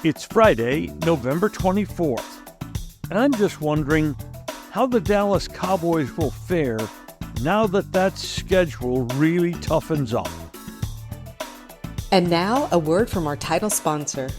It's Friday, November 24th, and I'm just wondering how the Dallas Cowboys will fare now that schedule really toughens up. And now, a word from our title sponsor.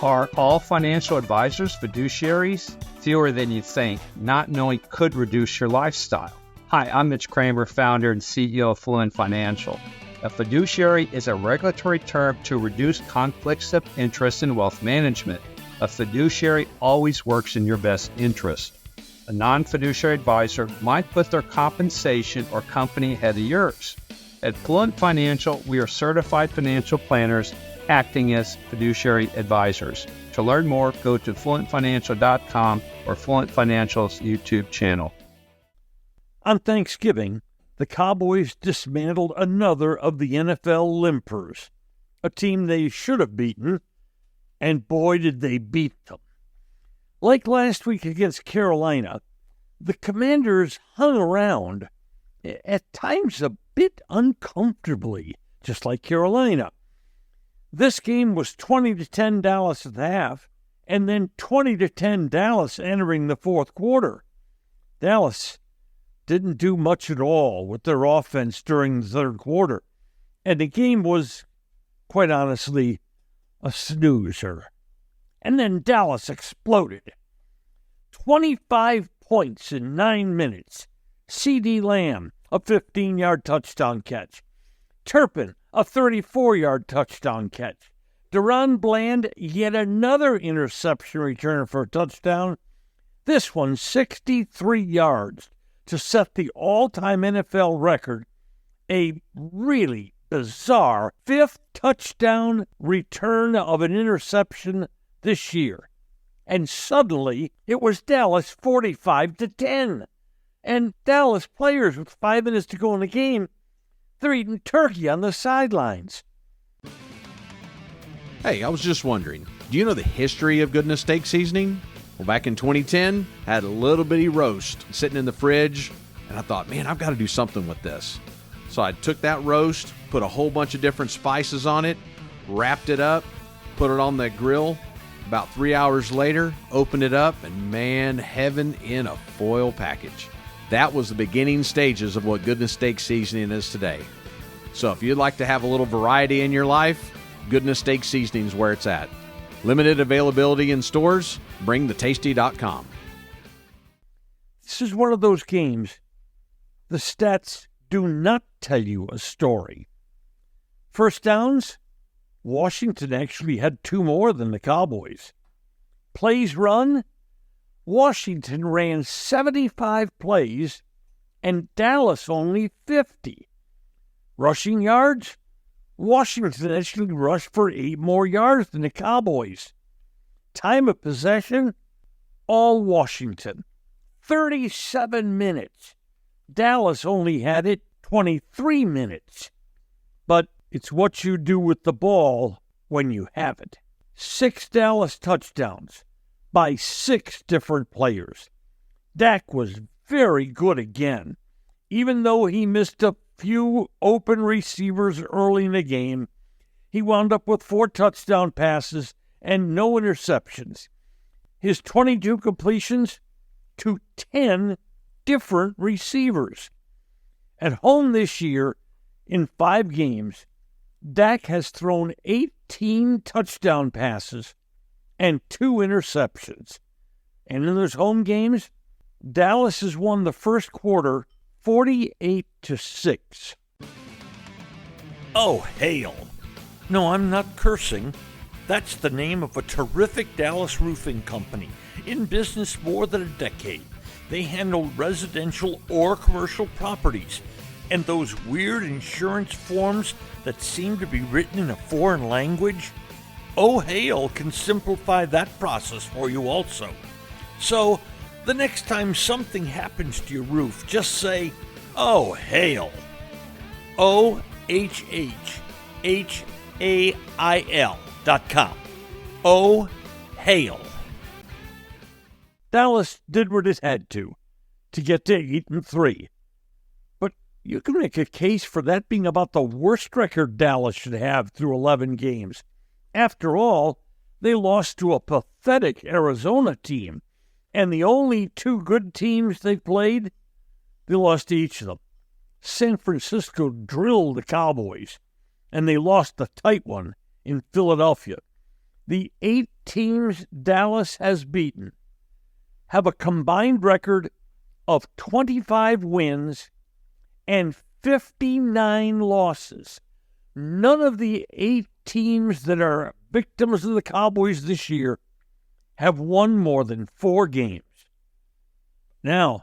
Are all financial advisors fiduciaries? Fewer than you think. Not knowing could reduce your lifestyle. Hi, I'm Mitch Kramer, founder and CEO of Fluent Financial. A fiduciary is a regulatory term to reduce conflicts of interest in wealth management. A fiduciary always works in your best interest. A non-fiduciary advisor might put their compensation or company ahead of yours. At Fluent Financial, we are certified financial planners acting as fiduciary advisors. To learn more, go to fluentfinancial.com or Fluent Financial's YouTube channel. On Thanksgiving, the Cowboys dismantled another of the NFL limpers, a team they should have beaten, and boy did they beat them. Like last week against Carolina, the Commanders hung around, at times a bit uncomfortably, just like Carolina. This game was 20-10 Dallas at the half, and then 20-10 Dallas entering the fourth quarter. Dallas didn't do much at all with their offense during the third quarter, and the game was, quite honestly, a snoozer. And then Dallas exploded. 25 points in 9 minutes. C.D. Lamb, a 15-yard touchdown catch. Turpin, a 34-yard touchdown catch. Deron Bland, yet another interception return for a touchdown. This one, 63 yards to set the all-time NFL record. A really bizarre fifth touchdown return of an interception this year. And suddenly, it was Dallas 45-10. And Dallas players with 5 minutes to go in the game, they're eating turkey on the sidelines. Hey, I was just wondering, do you know the history of goodness steak seasoning? Well, back in 2010, I had a little bitty roast sitting in the fridge, and I thought, man, I've got to do something with this. So I took that roast, put a whole bunch of different spices on it, wrapped it up, put it on the grill. About 3 hours later, opened it up, and man, heaven in a foil package. That was the beginning stages of what goodness steak seasoning is today. So if you'd like to have a little variety in your life, goodness steak seasoning is where it's at. Limited availability in stores. BringTheTasty.com. This is one of those games. The stats do not tell you a story. First downs, Washington actually had 2 more than the Cowboys. Plays run, Washington ran 75 plays and Dallas only 50. Rushing yards, Washington actually rushed for 8 more yards than the Cowboys. Time of possession, all Washington. 37 minutes. Dallas only had it 23 minutes. But it's what you do with the ball when you have it. 6 Dallas touchdowns by 6 different players. Dak was very good again. Even though he missed a few open receivers early in the game, he wound up with 4 touchdown passes and no interceptions. His 22 completions to 10 different receivers. At home this year, in 5 games, Dak has thrown 18 touchdown passes and 2 interceptions. And in those home games, Dallas has won the first quarter 48-6. Oh, hail. No, I'm not cursing. That's the name of a terrific Dallas roofing company, in business more than a decade. They handle residential or commercial properties, and those weird insurance forms that seem to be written in a foreign language. Oh, hail can simplify that process for you also. So, the next time something happens to your roof, just say, oh, hail. OHHHAIL.com. Oh, hail. Dallas did what it had to get to 8-3. But you can make a case for that being about the worst record Dallas should have through 11 games. After all, they lost to a pathetic Arizona team, and the only two good teams they played, they lost to each of them. San Francisco drilled the Cowboys, and they lost a tight one in Philadelphia. The 8 teams Dallas has beaten have a combined record of 25 wins and 59 losses. None of the 8 teams that are victims of the Cowboys this year have won more than 4 games. Now,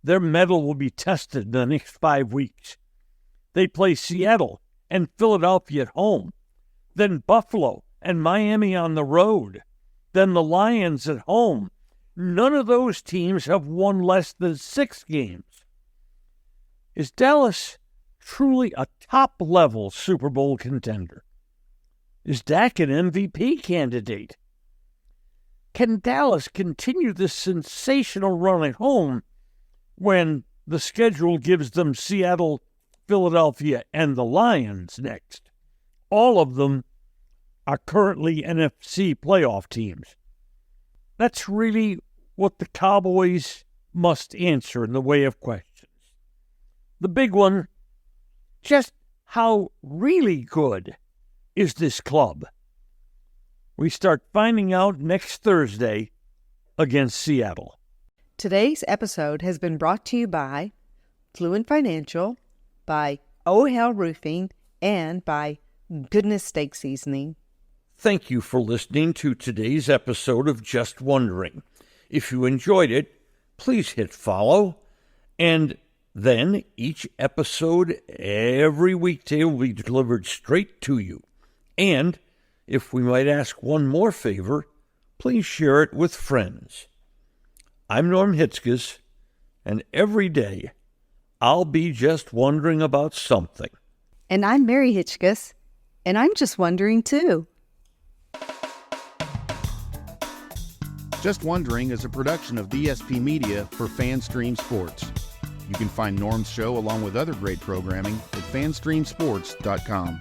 their mettle will be tested in the next 5 weeks. They play Seattle and Philadelphia at home, then Buffalo and Miami on the road, then the Lions at home. None of those teams have won less than 6 games. Is Dallas truly a top-level Super Bowl contender? Is Dak an MVP candidate? Can Dallas continue this sensational run at home when the schedule gives them Seattle, Philadelphia, and the Lions next? All of them are currently NFC playoff teams. That's really what the Cowboys must answer in the way of questions. The big one, just how really good is this club? We start finding out next Thursday against Seattle. Today's episode has been brought to you by Fluent Financial, by OHL Roofing, and by Goodness Steak Seasoning. Thank you for listening to today's episode of Just Wondering. If you enjoyed it, please hit follow, and then each episode every weekday will be delivered straight to you. And if we might ask one more favor, please share it with friends. I'm Norm Hitzges, and every day I'll be just wondering about something. And I'm Mary Hitzges, and I'm just wondering too. Just Wondering is a production of DSP Media for FanStream Sports. You can find Norm's show along with other great programming at fanstreamsports.com.